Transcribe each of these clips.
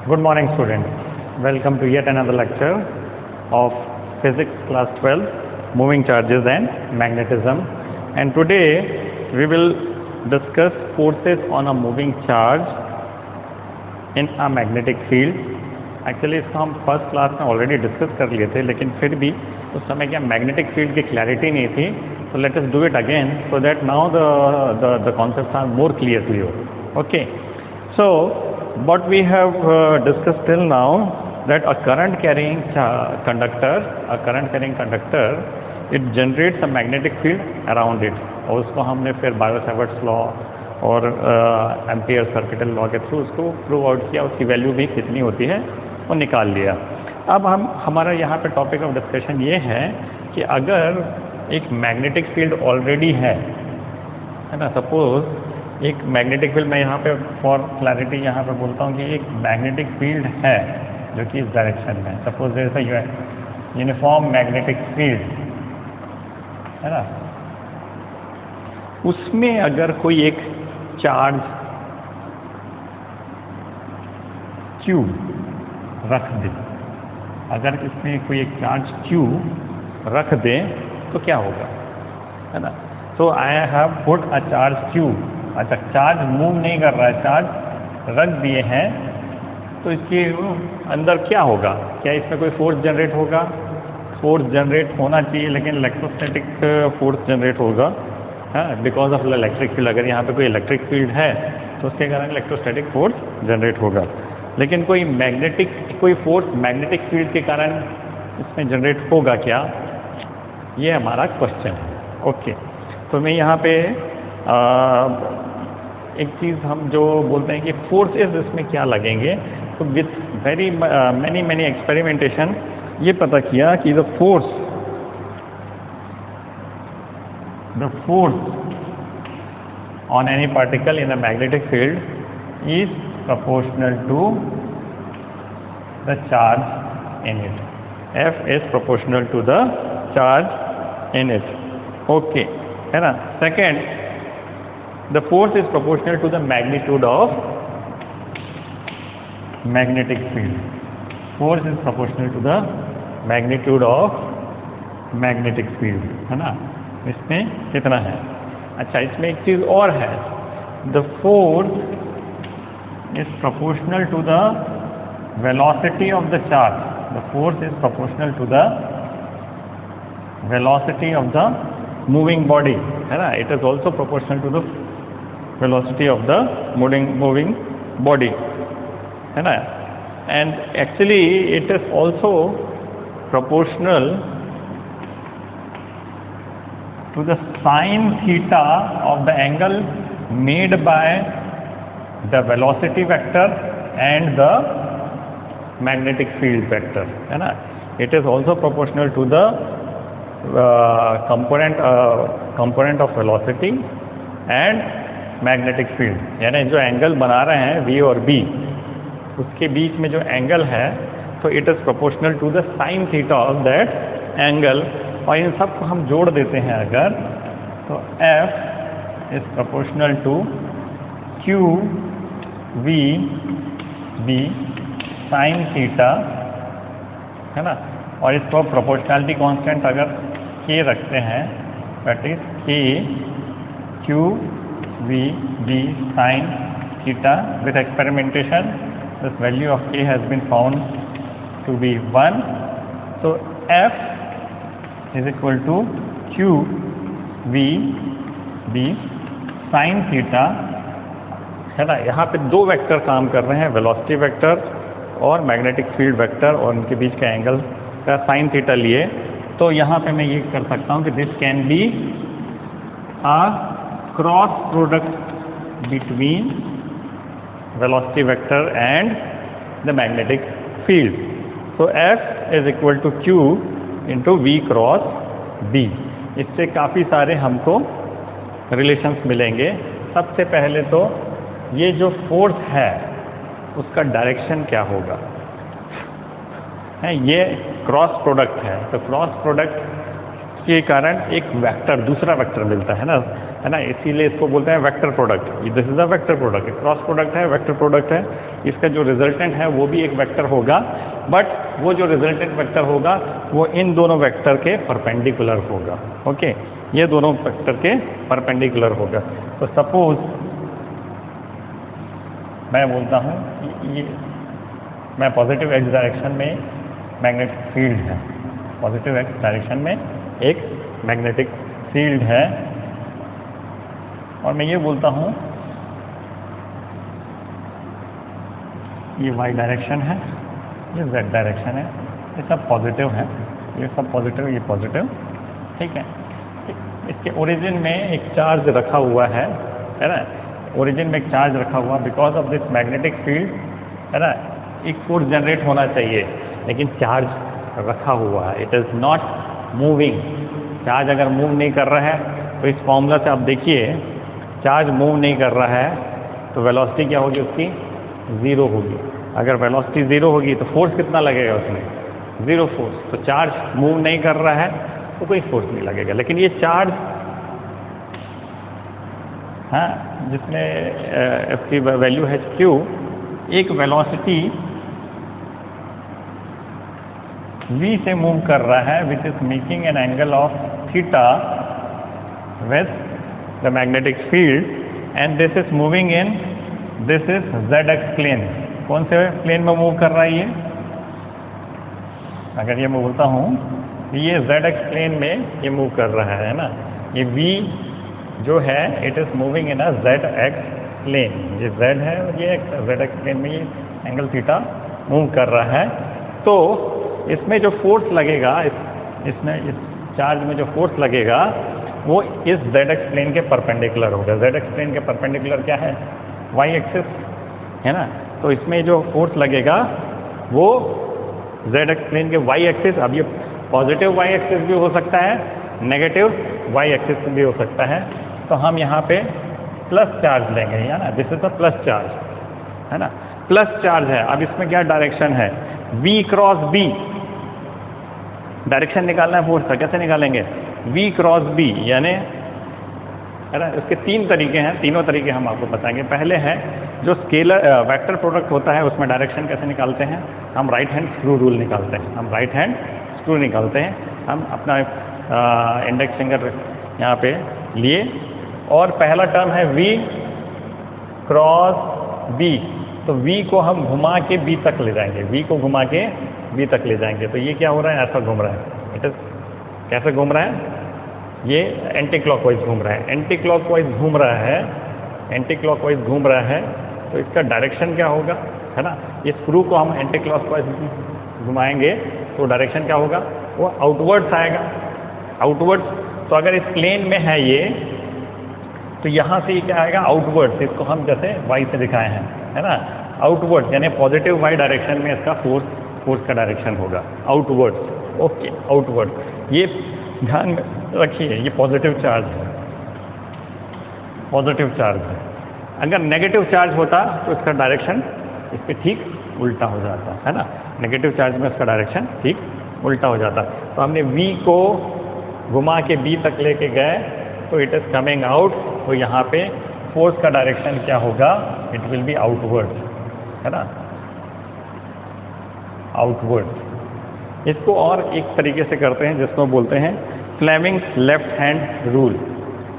Good morning, students. Welcome to yet another lecture of Physics Class 12, Moving Charges and Magnetism. And today we will discuss forces on a moving charge in a magnetic field. Actually इसको हम first class में already discuss कर लिए थे, लेकिन फिर भी उस समय क्या मैग्नेटिक फील्ड की क्लैरिटी नहीं थी. So let us do it again so that now the concepts are more clear to you. Okay. So what we have discussed till now, that a current carrying conductor, it generates a magnetic field around it. और उसको हमने फिर bio-Savart's law और ampere circuital law के through उसको prove out किया, उसकी value भी कितनी होती है वो निकाल लिया. अब हमारा यहाँ पे टॉपिक ऑफ डिस्कशन ये है कि अगर एक मैग्नेटिक फील्ड ऑलरेडी है ना, सपोज एक मैग्नेटिक फील्ड, मैं यहाँ पे फॉर क्लैरिटी यहाँ पे बोलता हूँ कि एक मैग्नेटिक फील्ड है जो कि इस डायरेक्शन में, suppose there is a uniform magnetic field है ना, उसमें अगर कोई एक चार्ज Q रख दे, अगर इसमें कोई एक चार्ज Q रख दे तो क्या होगा, है ना. So I have put a charge Q. अच्छा, चार्ज मूव नहीं कर रहा है, चार्ज रख दिए हैं, तो इसके अंदर क्या होगा, क्या इसमें कोई फोर्स जनरेट होगा? फोर्स जनरेट होना चाहिए, लेकिन इलेक्ट्रोस्टैटिक फोर्स जनरेट होगा बिकॉज ऑफ इलेक्ट्रिक फील्ड. अगर यहाँ पे कोई इलेक्ट्रिक फील्ड है तो उसके कारण इलेक्ट्रोस्टैटिक फोर्स जनरेट होगा. लेकिन कोई फोर्स मैग्नेटिक फील्ड के कारण इसमें जनरेट होगा क्या, ये हमारा क्वेश्चन है. ओके. तो मैं यहाँ पे एक चीज़ हम जो बोलते हैं कि फोर्सेस इसमें क्या लगेंगे, तो विथ वेरी मैनी एक्सपेरिमेंटेशन ये पता किया कि the force on any particle in a magnetic field is proportional to the charge in it. F is proportional to the charge in it. Okay, है ना. Second, the force is proportional to the magnitude of magnetic field. Force is proportional to the magnitude of magnetic field, है ना. इसमें कितना है. अच्छा, इसमें एक चीज़ और है, the force is proportional to the velocity of the charge. The force is proportional to the velocity of the moving body, है ना. It is also proportional to the velocity of the moving body, है ना. And actually it is also proportional to the sin theta of the angle made by the velocity vector and the magnetic field vector, है ना. It is also proportional to the component of velocity and magnetic field. यानी जो angle बना रहे हैं V और B, उसके बीच में जो एंगल है, तो it is proportional to the sine theta of that angle. और इन सब को हम जोड़ देते हैं अगर, तो F is proportional to Q V B sine theta, है ना. और इसको प्रोपोर्शनलिटी कांस्टेंट अगर K रखते हैं, that is K Q V B sine theta. With experimentation this value of K has been found to be 1. so F is equal to Q V B sin theta, है ना. यहाँ पे दो vector काम कर रहे हैं, वेलोसिटी वेक्टर और मैग्नेटिक फील्ड वेक्टर, और उनके बीच का एंगल का साइन थीटा लिए. तो यहाँ पे मैं ये कर सकता हूँ कि this can be a cross product between velocity vector and the magnetic field. so F is equal to Q into V cross B. इससे काफ़ी सारे हमको रिलेशंस मिलेंगे. सबसे पहले तो ये जो फोर्स है उसका डायरेक्शन क्या होगा, है. ये क्रॉस प्रोडक्ट है, तो क्रॉस प्रोडक्ट के कारण एक वेक्टर, दूसरा वेक्टर मिलता है ना. है ना, इसीलिए इसको बोलते हैं vector product. This is a vector product, cross product है, वेक्टर प्रोडक्ट है। इसका जो रिजल्टेंट है वो भी एक वेक्टर होगा, बट वो जो रिजल्टेंट वेक्टर होगा वो इन दोनों वेक्टर के परपेंडिकुलर होगा। ओके, ये दोनों वेक्टर के परपेंडिकुलर होगा। तो सपोज मैं बोलता हूँ ये मैं पॉजिटिव एक्स डायरेक्शन में मैग्नेटिक फील्ड है, पॉजिटिव एक्स डायरेक्शन में एक मैग्नेटिक फील्ड है, और मैं ये बोलता हूँ ये वाई डायरेक्शन है, ये जेड डायरेक्शन है, ये सब पॉजिटिव है, ये सब पॉजिटिव, ये पॉजिटिव, ठीक है। इसके ओरिजिन में एक चार्ज रखा हुआ है ना, ओरिजिन में एक चार्ज रखा हुआ, because of this magnetic field, है ना, एक फोर्स जनरेट होना चाहिए, लेकिन चार्ज रखा हुआ है, it is not moving. Charge अगर मूव नहीं कर रहा है तो इस फॉर्मूला से आप देखिए, चार्ज मूव नहीं कर रहा है तो वेलोसिटी क्या होगी उसकी, ज़ीरो होगी। अगर वेलोसिटी ज़ीरो होगी तो फोर्स कितना लगेगा उसमें, ज़ीरो फोर्स। तो चार्ज मूव नहीं कर रहा है तो कोई फोर्स नहीं लगेगा। लेकिन ये चार्ज, हाँ, जिसमें इसकी वैल्यू है क्यू, एक वेलोसिटी v से मूव कर रहा है, which is making an angle of theta with the magnetic field, and this is moving in, this is Z X plane. कौन से प्लेन में मूव कर रहा है ये, अगर ये मैं बोलता हूँ ये जेड एक्स प्लेन में ये मूव कर रहा है ना, ये v जो है it is moving in a Z X plane, ये z है और ये जेड एक्स प्लेन में ये एंगल थीटा मूव कर रहा है। तो इसमें जो फोर्स लगेगा, इसमें इस चार्ज में जो फोर्स लगेगा वो इस जेड एक्स प्लेन के परपेंडिकुलर होगा। जेड एक्स प्लेन के परपेंडिकुलर क्या है, वाई एक्सिस, है ना। तो इसमें जो फोर्स लगेगा वो जेड एक्स प्लेन के वाई एक्सिस, अब ये पॉजिटिव वाई एक्सिस भी हो सकता है, नेगेटिव वाई एक्सिस भी हो सकता है। तो हम यहाँ पे प्लस चार्ज लेंगे, है ना, this is the plus charge, है ना, प्लस चार्ज है। अब इसमें क्या डायरेक्शन है, v क्रॉस b, डायरेक्शन निकालना है फोर्स का, कैसे निकालेंगे, v क्रॉस b, यानी, है ना, इसके तीन तरीके हैं, तीनों तरीके हम आपको बताएंगे। पहले है जो स्केलर वेक्टर प्रोडक्ट होता है उसमें डायरेक्शन कैसे निकालते हैं, हम राइट हैंड स्क्रू रूल निकालते हैं, हम राइट हैंड स्क्रू निकालते हैं। हम अपना इंडेक्स फिंगर यहाँ पे लिए, और पहला टर्म है v क्रॉस b, तो v को हम घुमा के b तक ले जाएंगे, v को घुमा के b तक ले जाएंगे। तो ये क्या हो रहा है, ऐसा घूम रहा है, इट इज कैसे घूम रहा है, ये एंटी क्लॉकवाइज घूम रहा है, एंटी क्लॉकवाइज घूम रहा है, एंटी क्लॉकवाइज घूम रहा है। तो इसका डायरेक्शन क्या होगा, है ना, ये स्क्रू को हम एंटी क्लॉकवाइज घुमाएंगे तो डायरेक्शन क्या होगा, वो आउटवर्ड्स आएगा, आउटवर्ड्स। तो अगर इस प्लेन में है ये, तो यहाँ से ये क्या आएगा, आउटवर्ड्स। इसको हम जैसे वाई से दिखाए हैं, है ना, आउटवर्ड्स, यानी पॉजिटिव वाई डायरेक्शन में इसका फोर्स का डायरेक्शन होगा, आउटवर्ड्स। Okay, outward. ये ध्यान में रखिए, ये पॉजिटिव चार्ज है, पॉजिटिव चार्ज है। अगर नेगेटिव चार्ज होता तो इसका डायरेक्शन इसके ठीक उल्टा हो जाता, है ना, नेगेटिव चार्ज में इसका डायरेक्शन ठीक उल्टा हो जाता। तो हमने v को घुमा के b तक लेके गए तो इट इज कमिंग आउट, तो यहाँ पे फोर्स का डायरेक्शन क्या होगा, इट विल बी आउटवर्ड, है ना, आउटवर्ड। इसको और एक तरीके से करते हैं जिसको बोलते हैं फ्लेमिंग्स लेफ्ट हैंड रूल।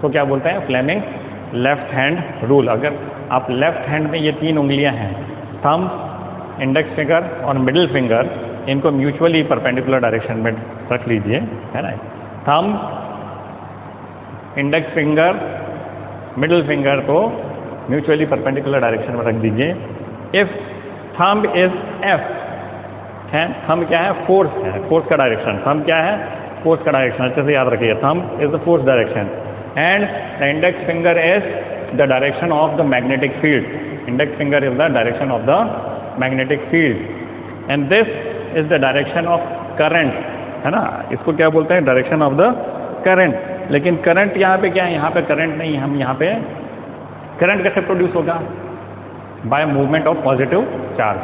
तो क्या बोलते हैं, फ्लेमिंग्स लेफ्ट हैंड रूल। अगर आप लेफ्ट हैंड में ये तीन उंगलियां हैं, थंब, इंडेक्स फिंगर और मिडिल फिंगर, इनको म्यूचुअली परपेंडिकुलर डायरेक्शन में रख लीजिए, है ना। Thumb, index finger, middle finger को म्यूचुअली परपेंडिकुलर डायरेक्शन में रख दीजिए। If thumb is F, thumb क्या है, फोर्स है, फोर्स का डायरेक्शन। थंब क्या है, फोर्स का डायरेक्शन, अच्छे से याद रखिए, thumb is the force direction and the index finger is the direction of the magnetic field. Index finger is the direction of the magnetic field and this is the direction of current, है ना। इसको क्या बोलते हैं, direction of the current. लेकिन current यहाँ पे क्या है, यहाँ पे करंट नहीं, हम यहाँ पे करंट कैसे प्रोड्यूस होगा, by movement of positive charge,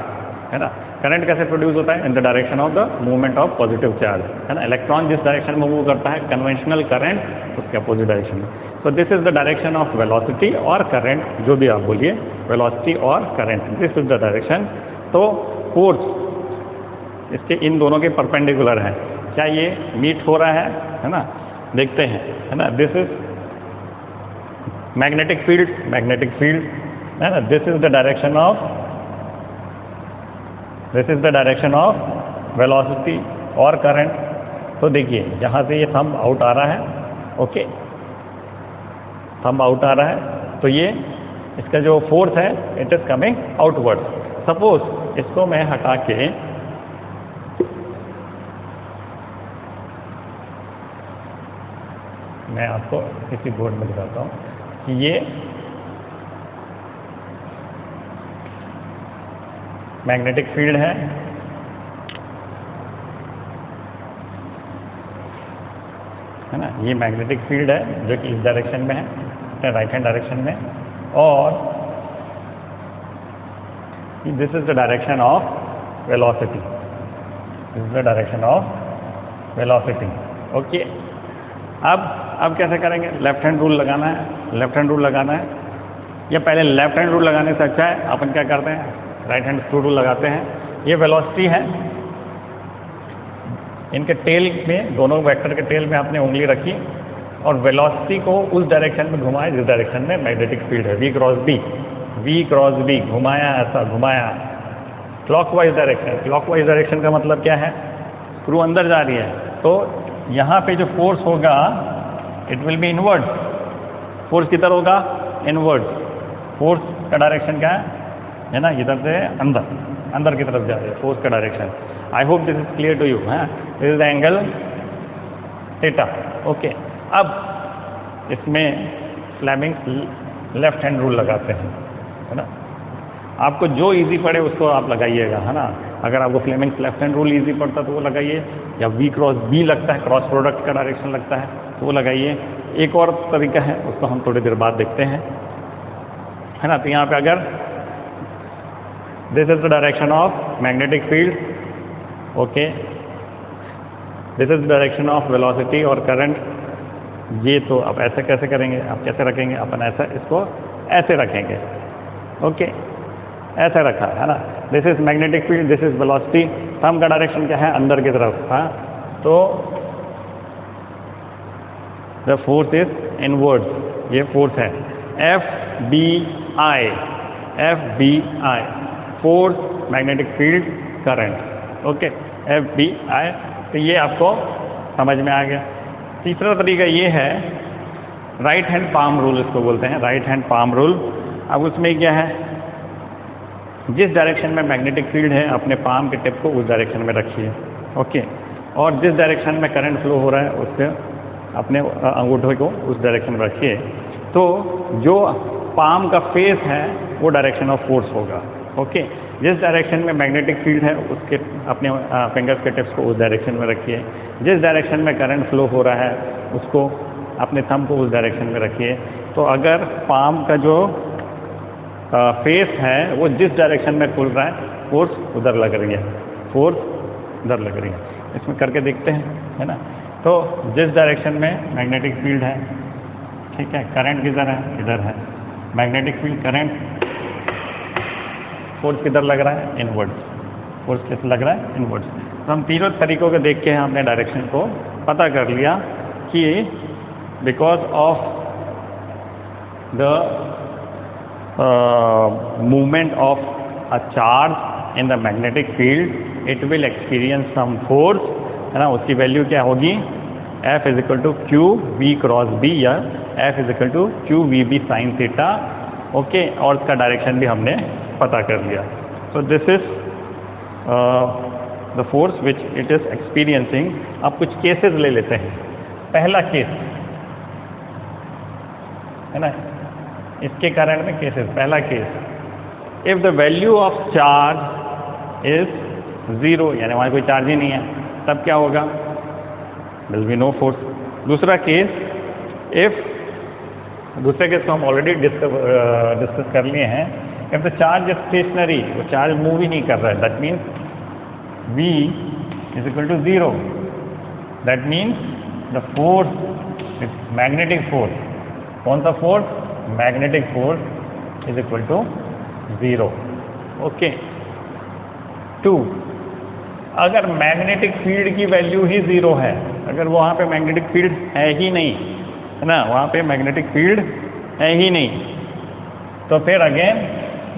है ना। करंट कैसे प्रोड्यूस होता है, in the direction of the movement of positive charge, है ना। इलेक्ट्रॉन जिस डायरेक्शन में मूव करता है, कन्वेंशनल करंट उसके अपोजिट डायरेक्शन में। तो this is the direction of velocity और करंट, जो भी आप बोलिए, वेलोसिटी और current, this is the direction. तो फोर्स इसके इन दोनों के परपेंडिकुलर है, क्या ये मीट हो रहा है ना, देखते हैं, है ना। दिस इज मैग्नेटिक फील्ड है ना, this is the direction of velocity और करंट। तो देखिए यहाँ से ये थंब आउट आ रहा है, ओके, थंब आउट आ रहा है, तो ये इसका जो फोर्स है it is coming outward. Suppose इसको मैं हटा के मैं आपको किसी बोर्ड में दिखाता हूँ कि ये मैग्नेटिक फील्ड है ना, ये मैग्नेटिक फील्ड है जो कि इस डायरेक्शन में है, राइट हैंड डायरेक्शन में, और this is the direction of velocity, this is the direction of velocity, okay. अब कैसे करेंगे, लेफ्ट हैंड रूल लगाना है, या पहले लेफ्ट हैंड रूल लगाने से अच्छा है अपन क्या करते हैं, राइट हैंड स्क्रू रूल लगाते हैं। ये वेलोसिटी है, इनके टेल में, दोनों वेक्टर के टेल में आपने उंगली रखी और वेलोसिटी को उस डायरेक्शन में घुमाया जिस डायरेक्शन में मैग्नेटिक फील्ड है, वी क्रॉस बी, घुमाया, ऐसा घुमाया, क्लॉकवाइज डायरेक्शन का मतलब क्या है, स्क्रू अंदर जा रही है, तो यहाँ पे जो फोर्स होगा it will be inward, force किधर होगा, इनवर्ड, फोर्स का डायरेक्शन क्या है ना, इधर से अंदर की तरफ जा रही है फोर्स का direction. I hope this is clear to you, है, this is the angle theta, okay. अब इसमें फ्लेमिंग्स लेफ्ट हैंड रूल लगाते हैं, है ना, आपको जो इजी पड़े उसको आप लगाइएगा, है ना। अगर आपको Fleming's left hand rule easy पड़ता तो वो लगाइए, या वी क्रॉस बी लगता है, क्रॉस प्रोडक्ट का डायरेक्शन लगता है तो वो लगाइए। एक और तरीका है, उसको हम थोड़ी देर बाद देखते हैं, है ना। तो यहाँ पे अगर this is the direction of magnetic field, okay, this is the direction of velocity और करंट, ये तो आप ऐसे कैसे करेंगे, आप कैसे रखेंगे, अपन ऐसा इसको ऐसे रखेंगे, ओके, ऐसे रखा है ना। This is magnetic field, this is velocity, thumb का डायरेक्शन क्या है, अंदर की तरफ, हाँ, तो द फोर्स इज इनवर्ड, ये फोर्स है FBI, force magnetic field current, okay, FBI। तो ये आपको समझ में आ गया। तीसरा तरीका ये है राइट हैंड पाम रूल, इसको बोलते हैं राइट हैंड पाम रूल। अब उसमें क्या है, जिस डायरेक्शन में मैग्नेटिक फील्ड है अपने पाम के टिप को उस डायरेक्शन में रखिए, ओके, और जिस डायरेक्शन में करंट फ्लो हो रहा है उससे अपने अंगूठे को उस डायरेक्शन में रखिए। तो जो पाम का फेस है वो डायरेक्शन ऑफ फोर्स होगा, ओके। जिस डायरेक्शन में मैग्नेटिक फील्ड है उसके अपने फिंगर्स के टिप्स को उस डायरेक्शन में रखिए। जिस डायरेक्शन में करंट फ्लो हो रहा है उसको अपने थंब को उस डायरेक्शन में रखिए। तो अगर पाम का जो फेस है वो जिस डायरेक्शन में खुल रहा है फोर्स उधर लग रही है, फोर्स उधर लग रही है। इसमें करके देखते हैं, है ना। तो जिस डायरेक्शन में मैग्नेटिक फील्ड है, ठीक है, करंट किधर है, इधर है, मैग्नेटिक फील्ड करंट, फोर्स किधर लग रहा है, इनवर्ड्स, फोर्स किस लग रहा है, इनवर्ड्स। तो हम तीनों तरीकों को देख के हमने डायरेक्शन को पता कर लिया कि because of the movement of a charge in the magnetic field it will experience some force, है ना। उसकी वैल्यू क्या होगी, F = Q V cross B या F = Q VB sin theta, okay. और इसका डायरेक्शन भी हमने पता कर लिया। So this is the force which it is experiencing. अब कुछ केसेस ले लेते हैं। पहला केस है ना, इसके कारण में केसेस, पहला case, if the value of charge is 0, यानी वहाँ कोई चार्ज ही नहीं है, तब क्या होगा, विल बी नो फोर्स। दूसरा केस, दूसरे केस को हम ऑलरेडी डिस्कस कर लिए हैं। If the charge is stationary, वो चार्ज मूव ही नहीं कर रहा है, that means V = 0, that means the force, magnetic force कौन सा force? Magnetic force is equal to 0। Okay. 2, अगर मैग्नेटिक फील्ड की वैल्यू ही 0 है, अगर वहाँ पे मैग्नेटिक फील्ड है ही नहीं, है ना, वहाँ पे मैग्नेटिक फील्ड है ही नहीं, तो फिर again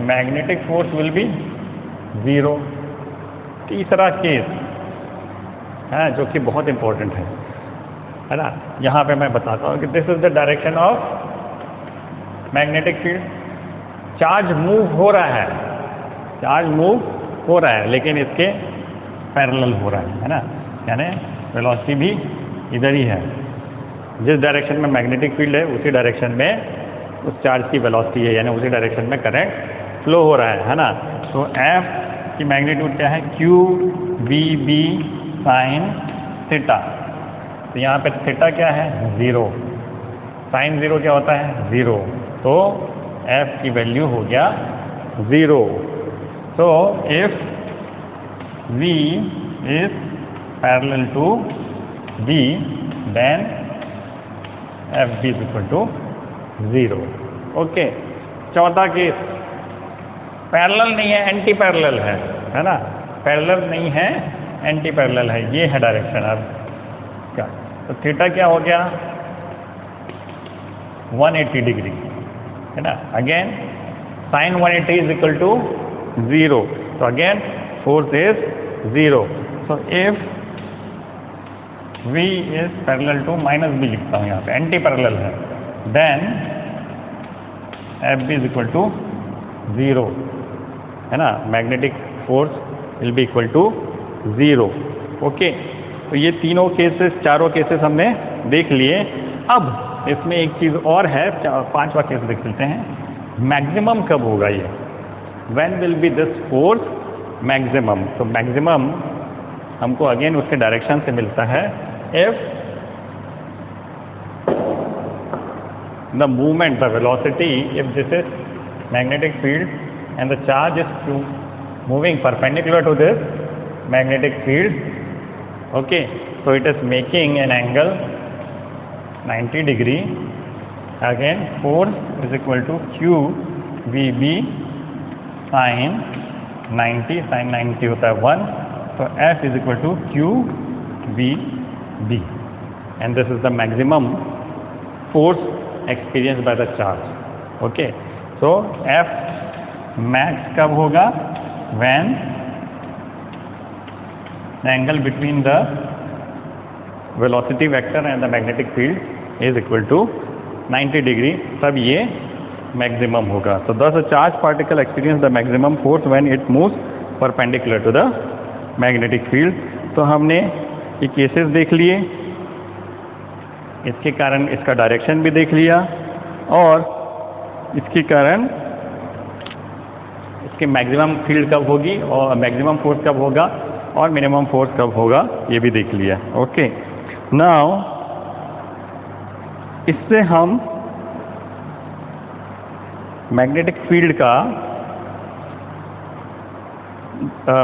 magnetic force will be 0। तीसरा केस है जो कि बहुत इंपॉर्टेंट है ना, यहाँ पे मैं बताता हूँ कि this is the direction of magnetic field. Charge move हो रहा है, चार्ज मूव हो रहा है, लेकिन इसके पैरेलल हो रहा है ना, यानी वेलोसिटी भी इधर ही है। जिस डायरेक्शन में मैग्नेटिक फील्ड है उसी डायरेक्शन में उस चार्ज की वेलोसिटी है, यानी उसी डायरेक्शन में करंट फ्लो हो रहा है ना। तो एफ की मैग्नीट्यूड क्या है? Q V B sine theta. तो यहाँ पे थीटा क्या है? 0। साइन 0 क्या होता है? 0। तो एफ की वैल्यू हो गया 0। तो if V is parallel to B, then FB is equal to 0। Okay. चौथा केस, पैरेलल नहीं है, एंटी पैरेलल है ना, पैरेलल नहीं है, एंटी पैरेलल है, ये है डायरेक्शन अब क्या। तो थीटा क्या हो गया? 180 डिग्री, है ना। Again sine 180 is equal to 0। तो again force is 0। so if V is parallel to minus B लिखता हूँ यहाँ पे, एंटी पैरेलल है, then FB is equal to 0, है ना, magnetic force will be equal to 0। Okay. तो ये तीनों केसेस, चारों केसेस हमने देख लिए। अब इसमें एक चीज़ और है, 5वां केस देख लेते हैं। मैक्सिमम कब होगा ये? when will be this force maximum? तो मैक्सिमम हमको अगेन उसके डायरेक्शन से मिलता है। If the movement, the velocity, if this is magnetic field and the charge is moving perpendicular to this magnetic field, okay, so it is making an angle 90 degree। again force is equal to q vb sin 90, sin 90 होता है 1, तो F is equal to q v b, and this is the maximum force experienced by the charge। okay, so F max कब होगा? when the angle between the velocity vector and the magnetic field is equal to 90 degree, तब ये maximum होगा। तो thus a charged particle experience the maximum force when it moves perpendicular to the magnetic field। तो हमने ये cases देख लिए, इसके कारण इसका डायरेक्शन भी देख लिया, और इसके कारण इसके मैक्सिमम फील्ड कब होगी और मैक्सिमम फोर्स कब होगा और मिनिमम फोर्स कब होगा, ये भी देख लिया। ओके। नाउ इससे हम मैग्नेटिक फील्ड का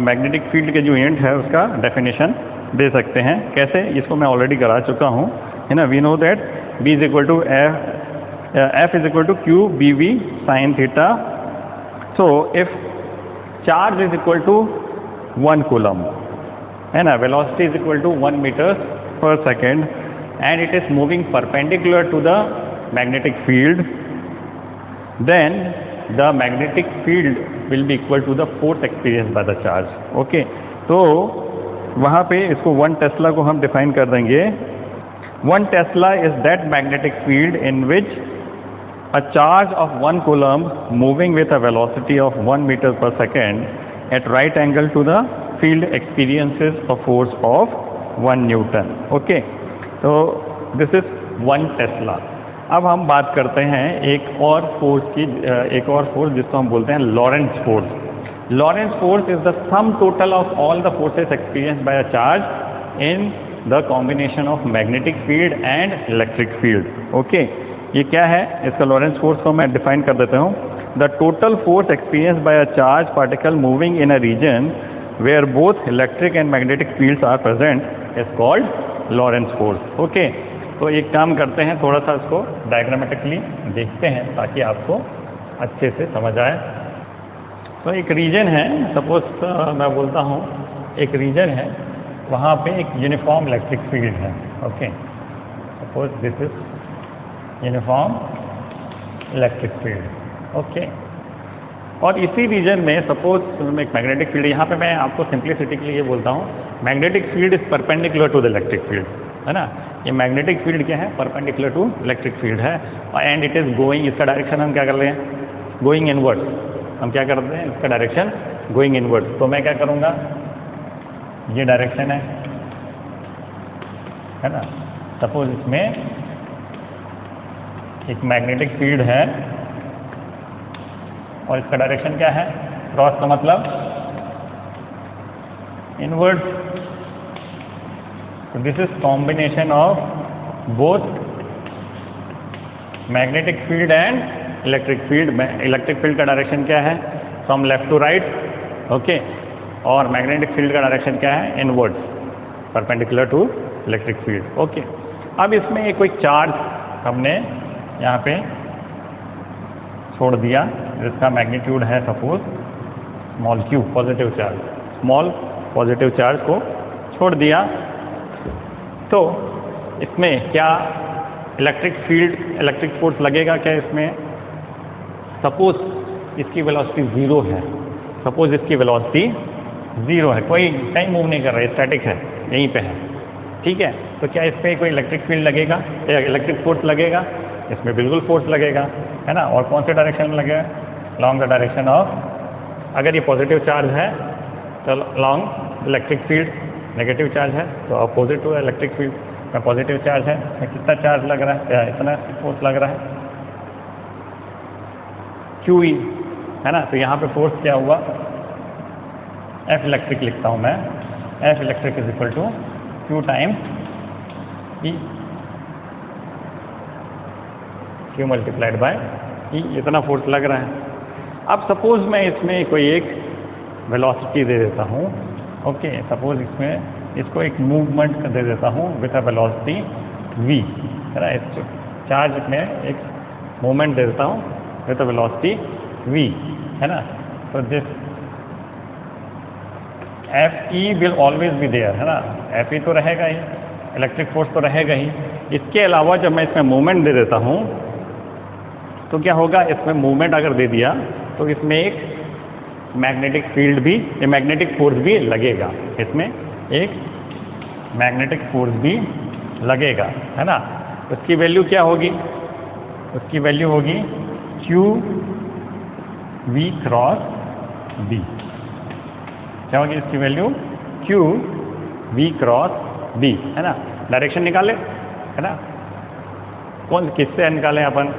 मैग्नेटिक फील्ड के जो यूनिट है उसका डेफिनेशन दे सकते हैं। कैसे? इसको मैं ऑलरेडी करा चुका हूँ, है ना। We know that B is equal to F is equal to Q B V sine theta. So if charge is equal to 1 coulomb, है ना, velocity is equal to 1 metre per second, and it is moving perpendicular to the magnetic field, then the magnetic field will be equal to the force experienced by the charge। okay, तो वहाँ पे इसको 1 Tesla को हम define कर देंगे। 1 Tesla is that magnetic field in which a charge of 1 coulomb moving with a velocity of 1 meter per second at right angle to the field experiences a force of 1 Newton। okay, तो this is 1 Tesla. अब हम बात करते हैं एक और force की, एक और फोर्स जिसको हम बोलते हैं Lawrence force. Lawrence force is the sum total of all the forces experienced by a charge in the combination of magnetic field and electric field. Okay, ये क्या है? इसका लॉरेंस फोर्स को मैं डिफाइन कर देता हूँ। The total force experienced by a charge particle moving in a region where both electric and magnetic fields are present is called Lorentz force. Okay, तो एक काम करते हैं, थोड़ा सा इसको डायग्रामेटिकली देखते हैं ताकि आपको अच्छे से समझ आए। तो एक रीजन है, सपोज मैं बोलता हूँ एक रीजन है, वहाँ पे एक यूनिफॉर्म इलेक्ट्रिक फील्ड है। Okay, suppose this is uniform electric field. Okay, और इसी रीजन में सपोज एक मैग्नेटिक फील्ड, यहाँ पे मैं आपको सिंप्लिसिटी के लिए बोलता हूँ magnetic field is perpendicular to the electric field, है ना। ये मैग्नेटिक फील्ड क्या है, परपेंडिकुलर टू इलेक्ट्रिक फील्ड है, एंड इट इज़ गोइंग, इसका डायरेक्शन हम क्या कर रहे हैं, गोइंग इनवर्ड्स। हम क्या करते हैं, इसका डायरेक्शन गोइंग इनवर्ड्स। तो मैं क्या करूँगा, ये डायरेक्शन है ना। सपोज इसमें एक मैग्नेटिक फील्ड है और इसका डायरेक्शन क्या है, क्रॉस का मतलब इनवर्ड। तो this is combination of both magnetic field and electric field. Electric field का डायरेक्शन क्या है, from left to right. Okay, और मैग्नेटिक फील्ड का डायरेक्शन क्या है, inwards, perpendicular to electric field. Okay, अब इसमें एक कोई चार्ज हमने यहाँ पे छोड़ दिया जिसका मैग्नीट्यूड है suppose small q, positive charge, small positive charge को छोड़ दिया। तो इसमें क्या इलेक्ट्रिक फील्ड, इलेक्ट्रिक फोर्स लगेगा क्या इसमें। सपोज इसकी वेलोसिटी 0 है, सपोज इसकी वेलोसिटी 0 है, कोई कहीं मूव नहीं कर रहा है, स्टैटिक है, यहीं पे है, ठीक है। तो क्या इस पर कोई इलेक्ट्रिक फील्ड लगेगा या इलेक्ट्रिक फोर्स लगेगा, इसमें बिल्कुल फोर्स लगेगा, है ना। और कौन से डायरेक्शन में लगेगा, लॉन्ग द डायरेक्शन ऑफ, अगर ये पॉजिटिव चार्ज है तो long electric field, negative charge है तो अपोजिट टू इलेक्ट्रिक फील्ड। में पॉजिटिव चार्ज है, में कितना चार्ज लग रहा है, या इतना फोर्स लग रहा है, QE, है ना। तो यहाँ पे फोर्स क्या हुआ, F इलेक्ट्रिक लिखता हूँ मैं, F electric is equal to Q times E, Q multiplied by E, इतना फोर्स लग रहा है। अब सपोज मैं इसमें कोई एक वेलोसिटी दे देता हूँ। ओके, सपोज इसमें इसको एक मूवमेंट दे देता हूँ विथ अ वेलोसिटी v, है ना। इस चार्ज में एक मूवमेंट दे देता हूँ विथ अ वेलोसिटी v, है ना। तो this Fe will always be there, है ना। Fe तो रहेगा ही, इलेक्ट्रिक फोर्स तो रहेगा ही। इसके अलावा जब मैं इसमें मूवमेंट दे देता हूँ तो क्या होगा, इसमें मूवमेंट अगर दे दिया तो इसमें एक मैग्नेटिक फील्ड भी, ये मैग्नेटिक फोर्स भी लगेगा, इसमें एक मैग्नेटिक फोर्स भी लगेगा, है ना। उसकी वैल्यू क्या होगी, उसकी वैल्यू होगी Q V क्रॉस B। क्या होगी इसकी value, Q V cross B, है ना। डायरेक्शन निकाले, है ना, कौन किससे निकालें अपन,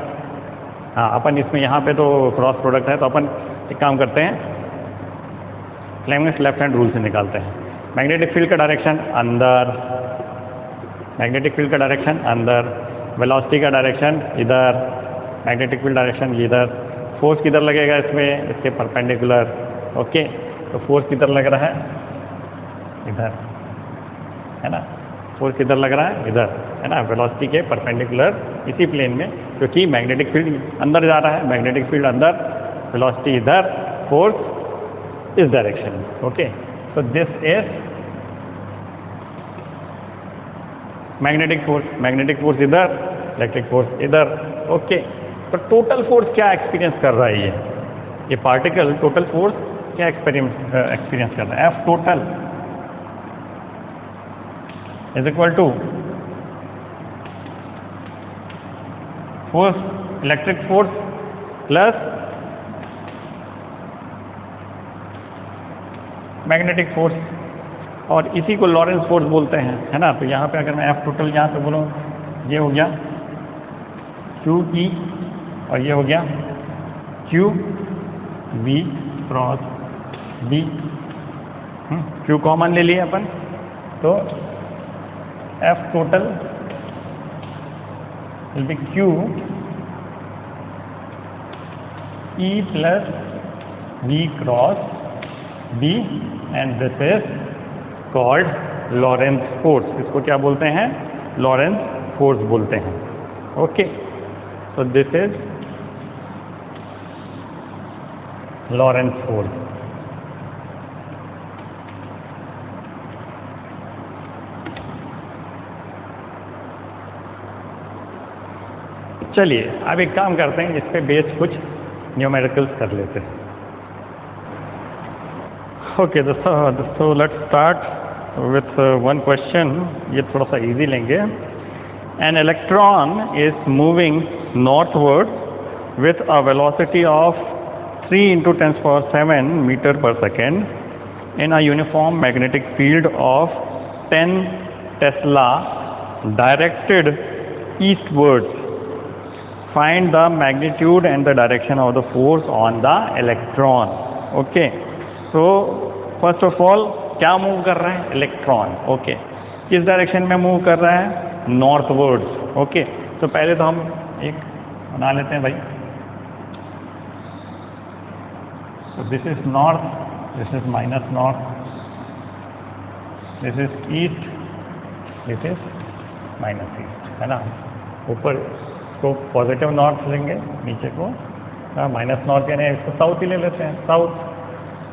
हाँ अपन इसमें यहाँ पे तो क्रॉस प्रोडक्ट है, तो अपन एक काम करते हैं, लेमनस लेफ्ट हैंड रूल से निकालते हैं। मैग्नेटिक फील्ड का डायरेक्शन अंदर, मैग्नेटिक फील्ड का डायरेक्शन अंदर, वेलोसिटी का डायरेक्शन इधर, मैग्नेटिक फील्ड डायरेक्शन इधर, फोर्स किधर लगेगा इसमें, इसके परपेंडिकुलर। ओके, तो फोर्स किधर लग रहा है, इधर, है ना। फोर्स किधर लग रहा है, इधर, है ना, वेलोसिटी के परपेंडिकुलर इसी प्लेन में, क्योंकि मैग्नेटिक फील्ड अंदर जा रहा है, मैग्नेटिक फील्ड अंदर, वेलोसिटी इधर, फोर्स इस direction. Okay, so this is magnetic force इधर, इलेक्ट्रिक फोर्स इधर। ओके, तो टोटल फोर्स क्या एक्सपीरियंस कर रहा है, ये पार्टिकल टोटल फोर्स क्या एक्सपीरियंस कर रहा है, F total is equal to force, electric force plus magnetic force, और इसी को लॉरेंस फोर्स बोलते हैं, है ना। तो यहाँ पे अगर मैं F टोटल यहाँ पे बोलूँ, ये हो गया QE और ये हो गया Q V cross B। Q common ले लिए अपन, तो F total will be Q E plus V cross B, and this is called Lorentz force। इसको क्या बोलते हैं, लॉरेंस फोर्स बोलते हैं। ओके, तो दिस इज लॉरेंस फोर्स। चलिए अब एक काम करते हैं, इस पे बेस कुछ न्यूमेरिकल्स कर लेते हैं। Okay so let's start with one question, ये थोड़ा सा इजी लेंगे। An electron is moving northward with a velocity of 3 × 10⁷ metre per second in a uniform magnetic field of 10 tesla directed eastwards. Find the magnitude and the direction of the force on the electron. Okay, so first of all क्या move कर रहा है electron? Okay, किस direction में move कर रहा है? Northwards. Okay, तो पहले तो हम एक बना लेते हैं भाई। so this is north, this is minus north, this is east, this is minus east, है ना। ऊपर को पॉजिटिव नॉर्थ लेंगे, नीचे को माइनस नॉर्थ, यानी इसको साउथ ही ले लेते हैं, साउथ।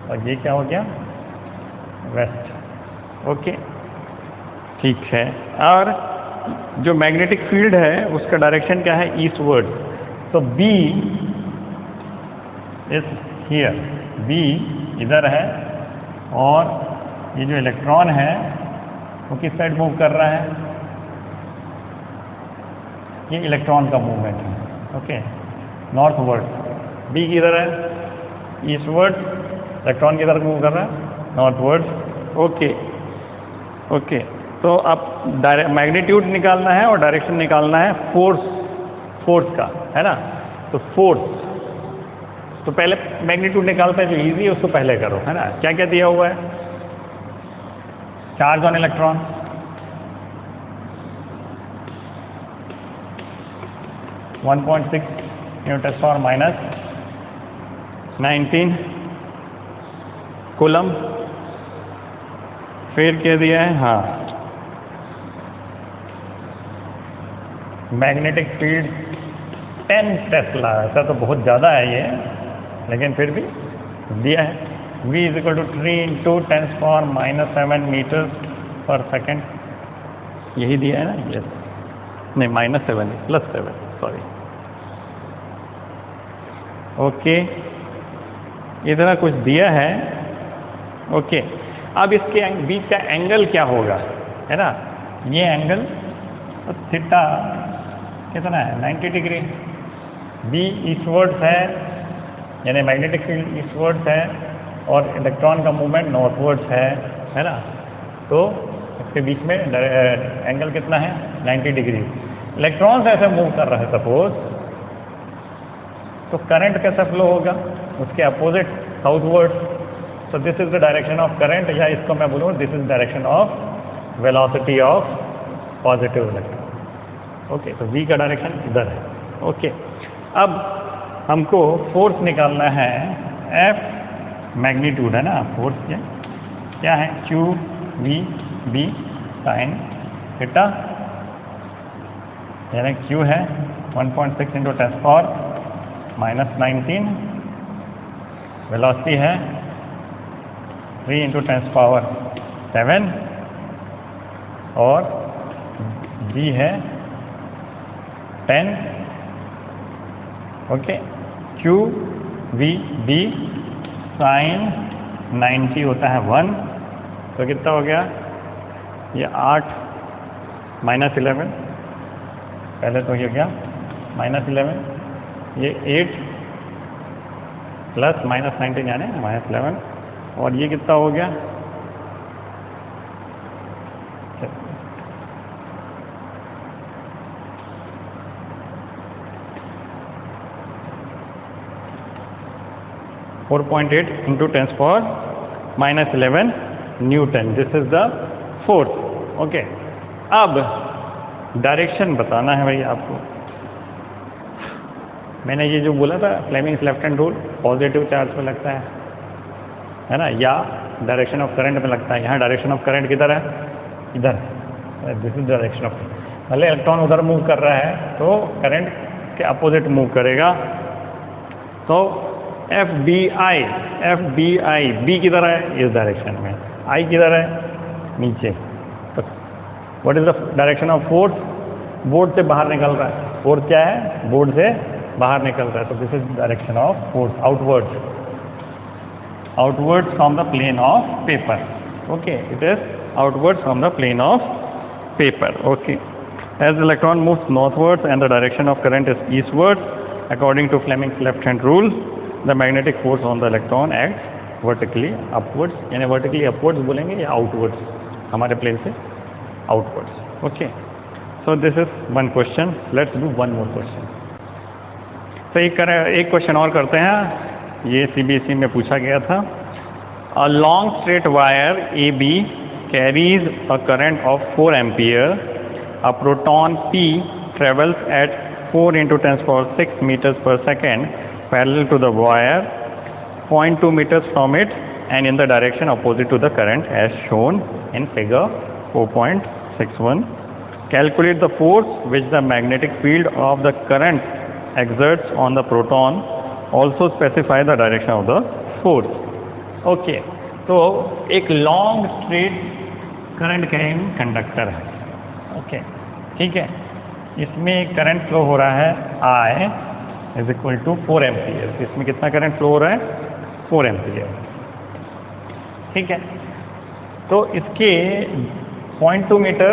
और ये क्या हो गया? वेस्ट। ओके, ठीक है। और जो मैग्नेटिक फील्ड है उसका डायरेक्शन क्या है? ईस्टवर्ड। तो बी इज हियर, बी इधर है, और ये जो इलेक्ट्रॉन है वो किस साइड मूव कर रहा है? ये इलेक्ट्रॉन का मूवमेंट है। Okay, northward. बी किधर है? ईस्टवर्ड। इलेक्ट्रॉन किधर मूव कर रहा है? नॉर्थवर्ड। ओके ओके, तो अब मैग्नीट्यूड निकालना है और डायरेक्शन निकालना है फोर्स का, है ना। तो फोर्स, तो पहले मैग्नीट्यूड निकालते हैं, जो इजी है उसको पहले करो, है ना। क्या क्या दिया हुआ है? Charge on electron, (1.6 × 10⁻19 coulomb. फिर क्या दिया है? हाँ, मैग्नेटिक फील्ड 10 टेस्ला। ऐसा तो बहुत ज़्यादा है ये, लेकिन फिर भी दिया है। V = 3 × 10⁻7 मीटर पर सेकेंड, यही दिया है ना। यस, नहीं -7 +7, सॉरी। ओके, इतना कुछ दिया है। ओके, अब इसके बीच का एंगल क्या होगा, है ना। ये एंगल थीटा कितना है? 90 डिग्री। बी ईस्टवर्ड्स है, यानी मैग्नेटिक फील्ड ईस्टवर्ड्स है, और इलेक्ट्रॉन का मूवमेंट नॉर्थवर्ड्स है ना। तो इसके बीच में एंगल कितना है? 90 डिग्री। इलेक्ट्रॉन्स ऐसे मूव कर रहे हैं सपोज, तो करंट कैसा फ्लो होगा? उसके opposite, southward. So this is the direction of current, या इसको मैं बोलूँ this is direction of velocity of positive electron. Okay, तो v का डायरेक्शन इधर है। ओके, अब हमको फोर्स निकालना है, F मैग्नीट्यूड है ना। फोर्स क्या है? Q V B sin theta, यानी Q है 1.6 × 10⁻19, वेलोसिटी है 3 × 10⁻7, और B है 10। Okay, Q V B sin 90 होता है 1, तो कितना हो गया? ये 8 -11, पहले तो ये क्या -11, ये 8 प्लस -19 यानी -11, और ये कितना हो गया? 4.8 × 10⁻11 Newton. This is the force. Okay, अब डायरेक्शन बताना है भाई आपको। मैंने ये जो बोला था Fleming's left hand rule, positive charge पे लगता है ना, या डायरेक्शन ऑफ करंट में लगता है। यहाँ डायरेक्शन ऑफ करंट किधर है? इधर। This is direction of. भले इलेक्ट्रॉन उधर मूव कर रहा है तो करंट के अपोजिट मूव करेगा। तो एफ डी आई बी किधर है, इस डायरेक्शन में, आई किधर है, नीचे। तो what is the direction of force, board से बाहर निकल रहा है, फोर्स क्या है, बोर्ड से बाहर निकल रहा है। तो this is direction of force, outwards from the plane of paper. Okay, it is outwards from the plane of paper. Okay, as the electron moves northwards and the direction of current is eastwards, according to Fleming's left hand rule, the magnetic force on the electron acts vertically upwards, यानी vertically upwards बोलेंगे या outwards, हमारे plane से outwards. Okay, so this is one question. Let's do one more question. तो एक question और करते हैं, ये CBSE में पूछा गया था। A long straight wire AB carries a current of 4 ampere. A proton P travels at 4 × 10⁶ meters per second parallel to the wire, 0.2 meters from it and in the direction opposite to the current as shown in figure 4.61. Calculate the force which the magnetic field of the current exerts on the proton. Also specify the direction of the force. Okay, तो एक long straight current carrying conductor है। Okay, ठीक है, इसमें current flow हो रहा है I is equal to 4 ampere. इसमें कितना करंट फ्लो हो रहा है, 4 एम्पियर। ठीक है, तो इसके 0.2 meter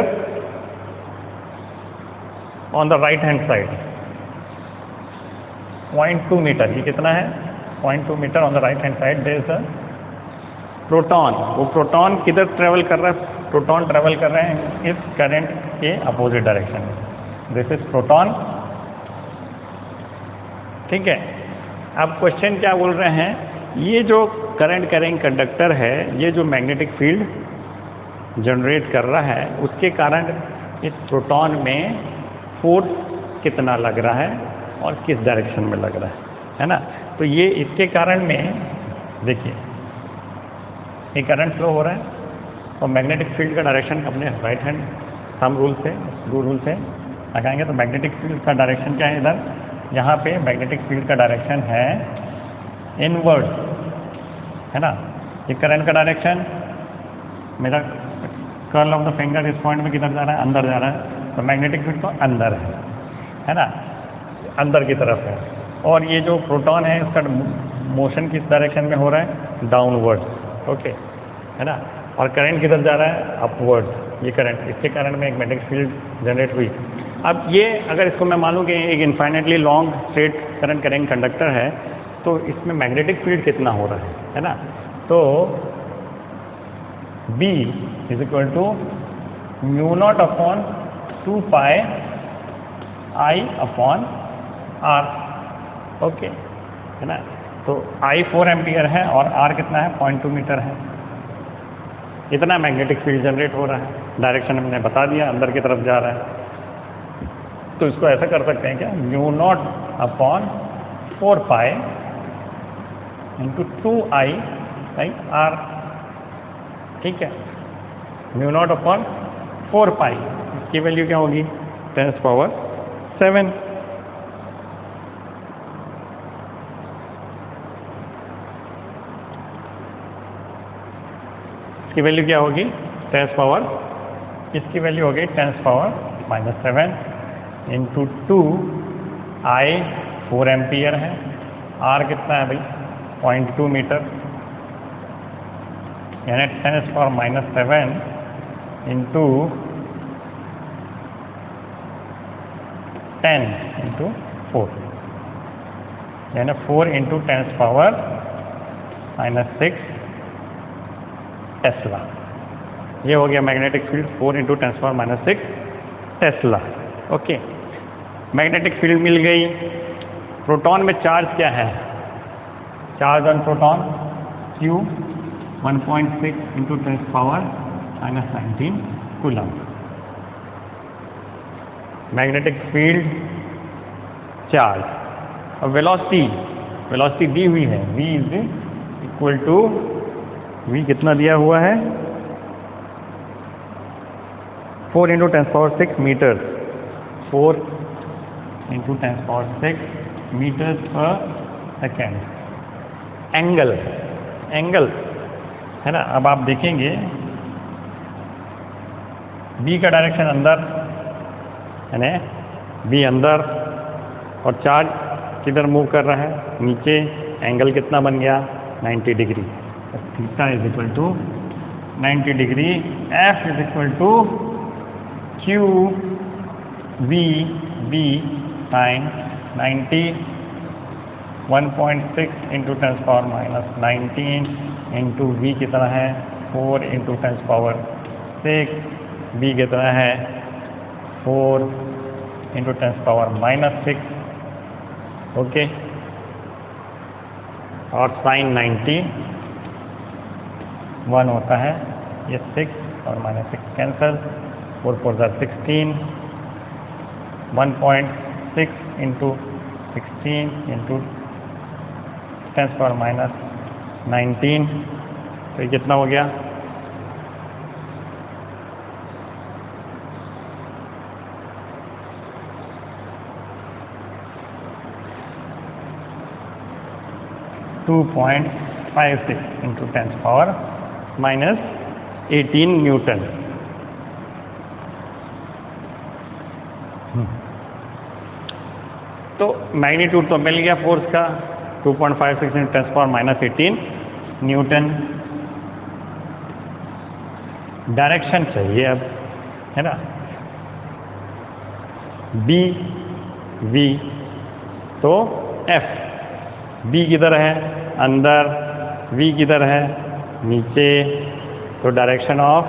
on the right hand side, 0.2 meter, ये कितना है, 0.2 meter on the right hand side there is a proton. वो प्रोटॉन किधर ट्रेवल कर रहा है, प्रोटॉन ट्रेवल कर रहे हैं इस करंट के अपोजिट डायरेक्शन में। This is proton. ठीक है, अब क्वेश्चन क्या बोल रहे हैं, ये जो करंट कैरिंग कंडक्टर है, ये जो मैग्नेटिक फील्ड जनरेट कर रहा है, उसके कारण इस प्रोटॉन में फोर्स कितना लग रहा है और किस डायरेक्शन में लग रहा है ना। तो ये इसके कारण में देखिए, ये करंट फ्लो हो रहा है और मैग्नेटिक फील्ड का डायरेक्शन अपने राइट हैंड थंब रूल से, स्क्रू रूल से लगाएंगे। तो मैग्नेटिक फील्ड का डायरेक्शन क्या है, इधर यहाँ पे मैग्नेटिक फील्ड का डायरेक्शन है इनवर्ड, है ना। ये करंट का डायरेक्शन, मेरा कर्ल ऑफ द फिंगर इस पॉइंट में किधर जा रहा है, अंदर जा रहा है। तो मैग्नेटिक फील्ड तो अंदर है ना, अंदर की तरफ है। और ये जो प्रोटॉन है, इसका मोशन किस डायरेक्शन में हो रहा है, डाउनवर्ड। ओके, है ना। और करंट किधर जा रहा है, अपवर्ड। ये करंट, इसके कारण में एक मैग्नेटिक फील्ड जनरेट हुई। अब ये अगर इसको मैं मानूँ कि एक infinitely long straight current carrying conductor है, तो इसमें मैग्नेटिक फील्ड कितना हो रहा है ना। तो B is equal to μ0/2 pi I/R। Okay, है ना। तो I 4 एम्पियर है और R कितना है, 0.2 मीटर है। इतना मैग्नेटिक फील्ड जनरेट हो रहा है, डायरेक्शन हमने बता दिया, अंदर की तरफ जा रहा है। तो इसको ऐसा कर सकते हैं क्या, μ0/4 पाई × 2I/R। ठीक है, μ0/4 पाई, इसकी वैल्यू क्या होगी, 10⁻⁷। इसकी वैल्यू क्या होगी, 10⁻, इसकी वैल्यू होगी 10⁻⁷ इंटू 2I 4 एम्पियर है, R कितना है भाई, 0.2 मीटर, यानी 10⁻⁷ इंटू 10 इंटू 4, यानी 4 इंटू 10⁻⁶ टेस्ला। ये हो गया magnetic field, 4 into 10⁻⁶ tesla. Okay, magnetic field मिल गई। प्रोटॉन में चार्ज क्या है, charge on proton Q 1.6 into 10⁻⁻19 coulomb. Magnetic field, charge. और वेलोसिटी दी हुई है, V is equal to, V कितना दिया हुआ है, 4 into 10⁻⁶ metre, 4 into 10⁶ metres per second. Angle है ना। अब आप देखेंगे बी का डायरेक्शन अंदर, यानी बी अंदर, और चार्ज किधर मूव कर रहा है, नीचे। एंगल कितना बन गया, 90 degree. Theta is equal to 90 degree. F is equal to Q V B sine 90, 1.6 into 10⁻19 into V कितना है 4 इंटू 10⁻6, बी कितना है 4 इंटू 10⁻6, ओके। और साइन 90 1 होता है, ये 6 और -6 कैंसल, 4 4 16, 1.6 इंटू 16 इंटू 10⁻19, तो ये कितना हो गया, (2.56 इंटू 10⁻18 न्यूटन। तो मैग्नीट्यूड तो मिल गया फोर्स का 2.56 इंटू 10⁻18 न्यूटन। डायरेक्शन चाहिए अब, है ना। बी वी, तो एफ, बी किधर है अंदर, वी किधर है नीचे, तो डायरेक्शन ऑफ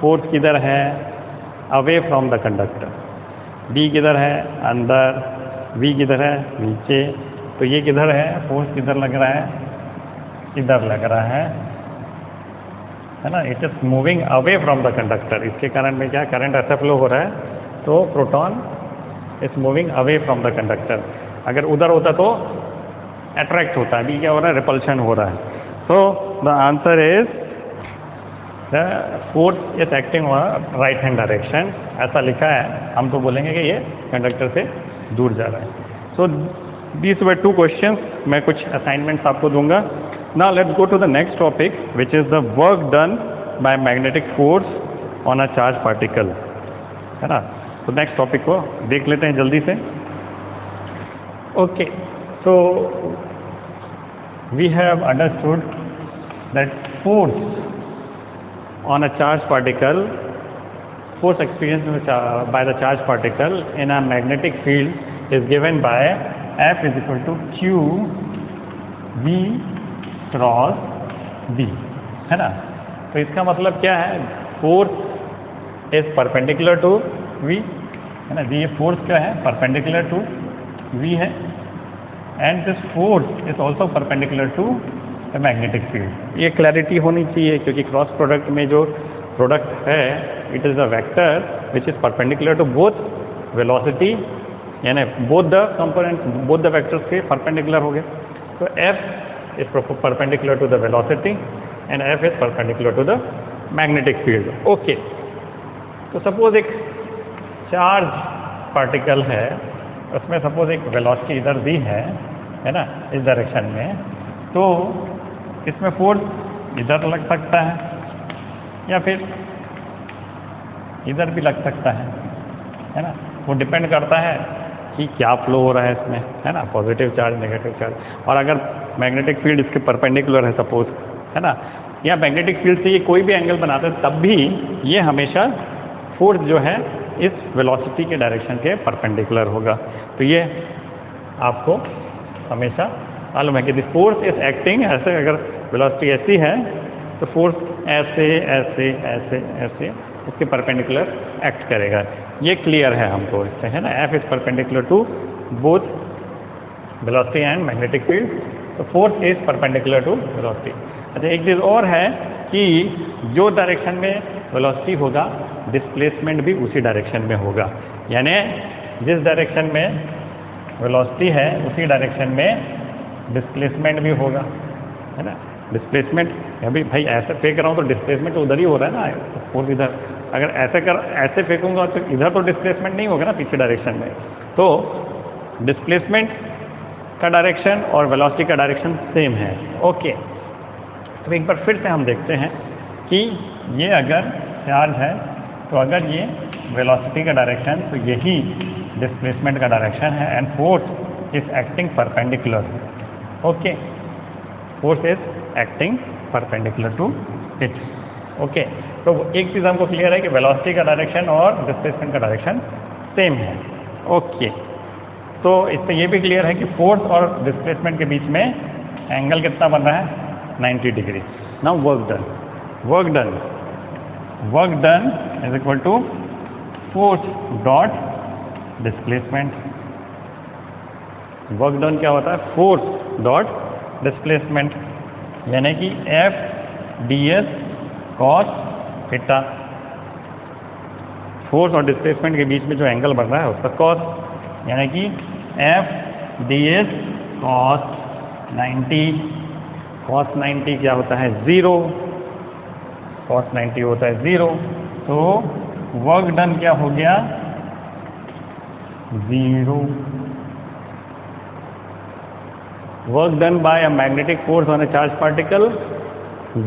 फोर्स किधर है, away from the conductor. B किधर है अंदर, वी किधर है नीचे, तो ये किधर है, फोर्स किधर लग रहा है, इधर लग रहा है ना। It is moving away from the conductor. इसके कारण में क्या करंट ऐसा फ्लो हो रहा है, तो proton is moving away from the conductor. अगर उधर होता तो अट्रैक्ट होता है, अभी क्या हो रहा है, रिपल्शन हो रहा है। So the answer is the force is acting on right hand direction, ऐसा लिखा है। हम तो बोलेंगे कि ये कंडक्टर से दूर जा रहा है। So these were 2 questions. मैं कुछ असाइनमेंट्स आपको दूंगा। Now let's go to the next topic which is the work done by magnetic force on a charge particle, है ना। तो नेक्स्ट टॉपिक को देख लेते हैं जल्दी से। Okay, so we have understood that force on a charged particle, force experienced by the charged particle in a magnetic field is given by F is equal to Q V cross B, है ना। तो इसका मतलब क्या है, force is perpendicular to V, है ना। ये फोर्स क्या है, परपेंडिकुलर टू V है, and this force is also perpendicular to the magnetic field. ये क्लैरिटी होनी चाहिए, क्योंकि क्रॉस प्रोडक्ट में जो प्रोडक्ट है, it is a vector which is perpendicular to both velocity, यानी both the component, both the vectors के परपेंडिकुलर हो गए। तो F is perpendicular to the velocity and F is perpendicular to the magnetic field. Okay, तो suppose एक charge particle है, उसमें सपोज एक वेलोसिटी इधर दी है ना, इस डायरेक्शन में, तो इसमें फोर्स इधर लग सकता है या फिर इधर भी लग सकता है ना। वो डिपेंड करता है कि क्या फ्लो हो रहा है इसमें, है ना, पॉजिटिव चार्ज, नेगेटिव चार्ज। और अगर मैग्नेटिक फील्ड इसके परपेंडिकुलर है सपोज, है ना, या मैग्नेटिक फील्ड से ये कोई भी एंगल बनाते हैं, तब भी ये हमेशा फोर्स जो है इस वेलोसिटी के डायरेक्शन के परपेंडिकुलर होगा। तो ये आपको हमेशा मालूम है कि दिस फोर्स इज एक्टिंग ऐसे, अगर वेलोसिटी ऐसी है तो फोर्स ऐसे ऐसे ऐसे ऐसे उसके परपेंडिकुलर एक्ट करेगा। ये क्लियर है हमको इससे, है ना। F is perpendicular to both velocity and magnetic field, तो force is perpendicular to velocity. अच्छा, एक चीज़ और है कि जो डायरेक्शन में वेलोसिटी होगा, डिस्प्लेसमेंट भी उसी डायरेक्शन में होगा। यानी जिस डायरेक्शन में वेलोसिटी है, उसी डायरेक्शन में डिस्प्लेसमेंट भी होगा, है ना। डिस्प्लेसमेंट अभी भाई ऐसे फेंक रहा हूँ तो डिस्प्लेसमेंट तो उधर ही हो रहा है ना, फोर्स इधर, अगर ऐसे फेंकूंगा तो इधर तो डिस्प्लेसमेंट नहीं होगा ना पीछे डायरेक्शन में। तो डिस्प्लेसमेंट का डायरेक्शन और वेलोसिटी का डायरेक्शन सेम है। ओके, तो एक बार फिर से हम देखते हैं कि ये अगर चार्ज है तो अगर ये वेलोसिटी का डायरेक्शन तो यही डिस्प्लेसमेंट का डायरेक्शन है and force is acting perpendicular. Okay, force is acting perpendicular to it. Okay, तो एक चीज़ हमको क्लियर है कि वेलोसिटी का डायरेक्शन और डिस्प्लेसमेंट का डायरेक्शन सेम है। ओके, तो इससे ये भी क्लियर है कि फोर्स और डिस्प्लेसमेंट के बीच में एंगल कितना बन रहा है, 90 degree. Now work done is equal to force dot displacement. Work done क्या होता है, फोर्स डॉट डिस्प्लेसमेंट, यानी कि F ds cos theta. Force और डिस्प्लेसमेंट के बीच में जो एंगल बन रहा है उसका कॉस, यानी कि F ds cos 90। cos 90 क्या होता है, 0। cos 90 होता है 0। तो वर्क डन क्या हो गया, 0। Work done by a magnetic force on a charge particle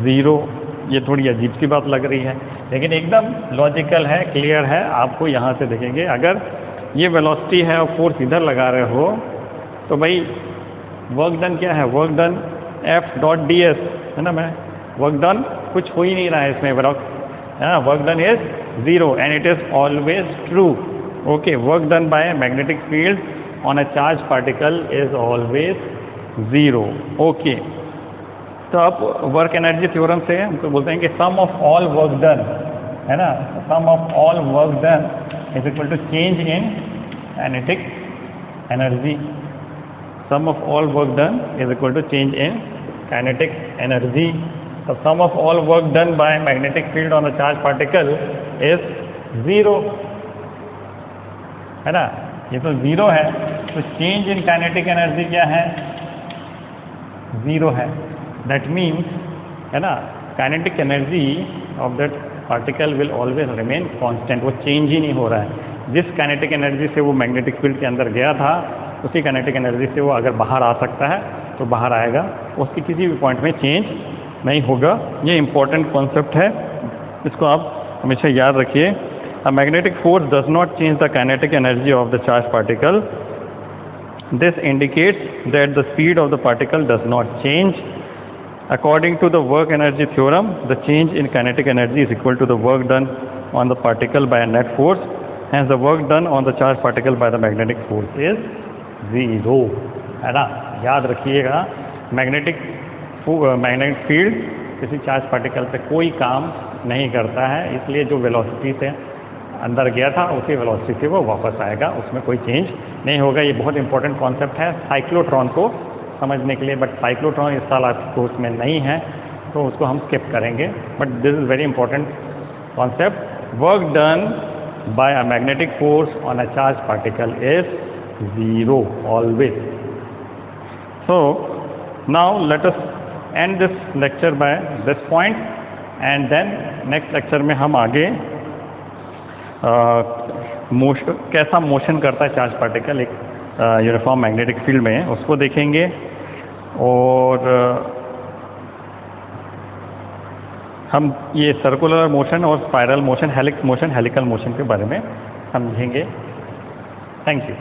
0। ये थोड़ी अजीब सी बात लग रही है, लेकिन एकदम लॉजिकल है, क्लियर है। आपको यहाँ से देखेंगे, अगर ये वेलोसिटी है और फोर्स इधर लगा रहे हो तो भाई वर्क डन क्या है, work done F dot ds है ना। मैं वर्क डन कुछ हो ही नहीं रहा है इसमें, work done is 0 and it is always true. Okay, work done by magnetic field on a charge particle is always 0। Okay, तो अब वर्क एनर्जी थ्योरम से हमको बोलते हैं कि sum of all work done है ना, sum of all work done is equal to change in kinetic energy. Sum of all work done is equal to change in kinetic energy. तो sum of all work done by magnetic field on a charge particle is 0 है ना। ये तो 0 है, तो change in kinetic energy क्या है, 0 है। दैट मीन्स है ना, kinetic energy of that particle will always remain constant, वो चेंज ही नहीं हो रहा है। जिस काइनेटिक एनर्जी से वो मैग्नेटिक फील्ड के अंदर गया था उसी काइनेटिक एनर्जी से वो अगर बाहर आ सकता है तो बाहर आएगा, उसकी किसी भी पॉइंट में चेंज नहीं होगा। ये इंपॉर्टेंट कॉन्सेप्ट है, इसको आप हमेशा याद रखिए। अ magnetic force does not change the kinetic energy of the charge particle. This indicates that the speed of the particle does not change. According to the work energy theorem, the change in kinetic energy is equal to the work done on the particle by a net force. Hence, the work done on the charged particle by the magnetic force is 0 है ना। याद रखिएगा, magnetic field किसी charge particle पे कोई काम नहीं करता है, इसलिए जो वेलोसिटी से अंदर गया था उसी वेलोसिटी से वो वापस आएगा, उसमें कोई चेंज नहीं होगा। ये बहुत इंपॉर्टेंट कॉन्सेप्ट है साइक्लोट्रॉन को समझने के लिए, बट साइक्लोट्रॉन इस साल आपके कोर्स में नहीं है तो उसको हम स्किप करेंगे, but this is very important concept. Work done by a magnetic force on a charge particle is 0 always. So now let us end this lecture by this point and then next lecture में हम आगे कैसा motion करता है charge particle एक uniform magnetic field में, उसको देखेंगे। और हम ये सर्कुलर मोशन और spiral motion, helix motion, helical motion के बारे में समझेंगे। Thank you.